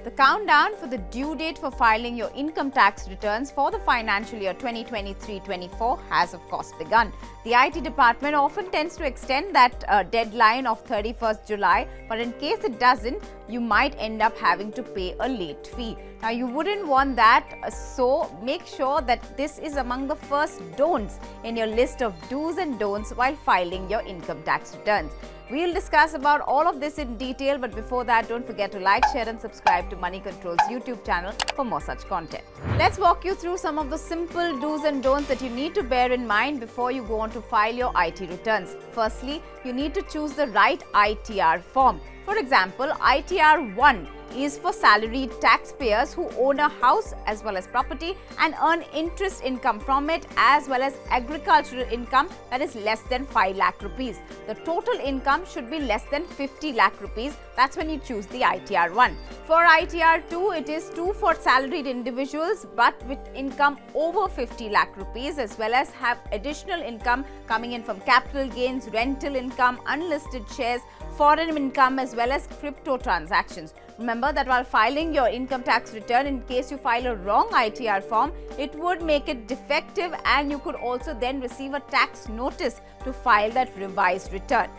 The countdown for the due date for filing your income tax returns for the financial year 2023-24 has of course begun. The IT department often tends to extend that deadline of 31st July, but in case it doesn't, you might end up having to pay a late fee. Now, you wouldn't want that, so make sure that this is among the first don'ts in your list of do's and don'ts while filing your income tax returns. We'll discuss about all of this in detail, but before that, don't forget to like, share and subscribe to Moneycontrol's YouTube channel for more such content. Let's walk you through some of the simple do's and don'ts that you need to bear in mind before you go on to file your IT returns. Firstly, you need to choose the right ITR form. For example, ITR 1 is for salaried taxpayers who own a house as well as property and earn interest income from it, as well as agricultural income that is less than 5 lakh rupees. The total income should be less than 50 lakh rupees. That's when you choose the ITR 1. For ITR 2, it is 2 for salaried individuals but with income over 50 lakh rupees, as well as have additional income coming in from capital gains, rental income, unlisted shares, foreign income, as well as crypto transactions. Remember that while filing your income tax return, in case you file a wrong ITR form, it would make it defective and you could also then receive a tax notice to file that revised return.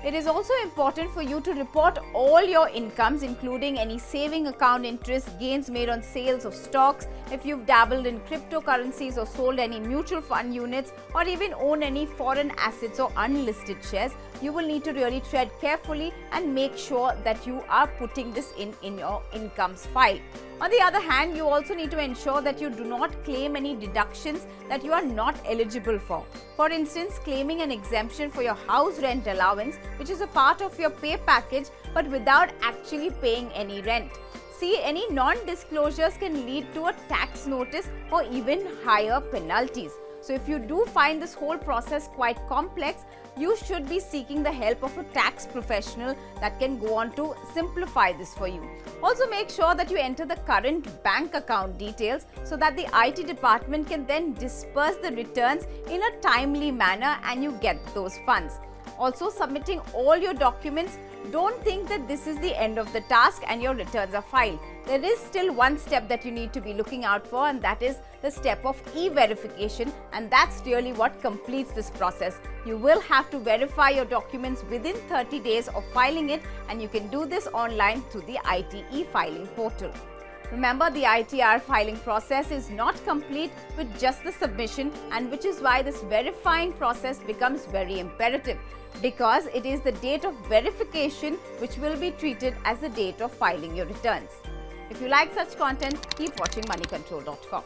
It is also important for you to report all your incomes, including any saving account interest, gains made on sales of stocks, if you've dabbled in cryptocurrencies or sold any mutual fund units, or even own any foreign assets or unlisted shares. You will need to really tread carefully and make sure that you are putting this in your incomes file. On the other hand, you also need to ensure that you do not claim any deductions that you are not eligible for. For instance, claiming an exemption for your house rent allowance, which is a part of your pay package, but without actually paying any rent. See, any non-disclosures can lead to a tax notice or even higher penalties. So if you do find this whole process quite complex, you should be seeking the help of a tax professional that can go on to simplify this for you. Also, make sure that you enter the current bank account details so that the IT department can then disperse the returns in a timely manner and you get those funds. Also, submitting all your documents, don't think that this is the end of the task and your returns are filed. There is still one step that you need to be looking out for, and that is the step of e-verification, and that's really what completes this process. You will have to verify your documents within 30 days of filing it, and you can do this online through the IT e-filing portal. Remember, the ITR filing process is not complete with just the submission, and which is why this verifying process becomes very imperative, because it is the date of verification which will be treated as the date of filing your returns. If you like such content, keep watching Moneycontrol.com.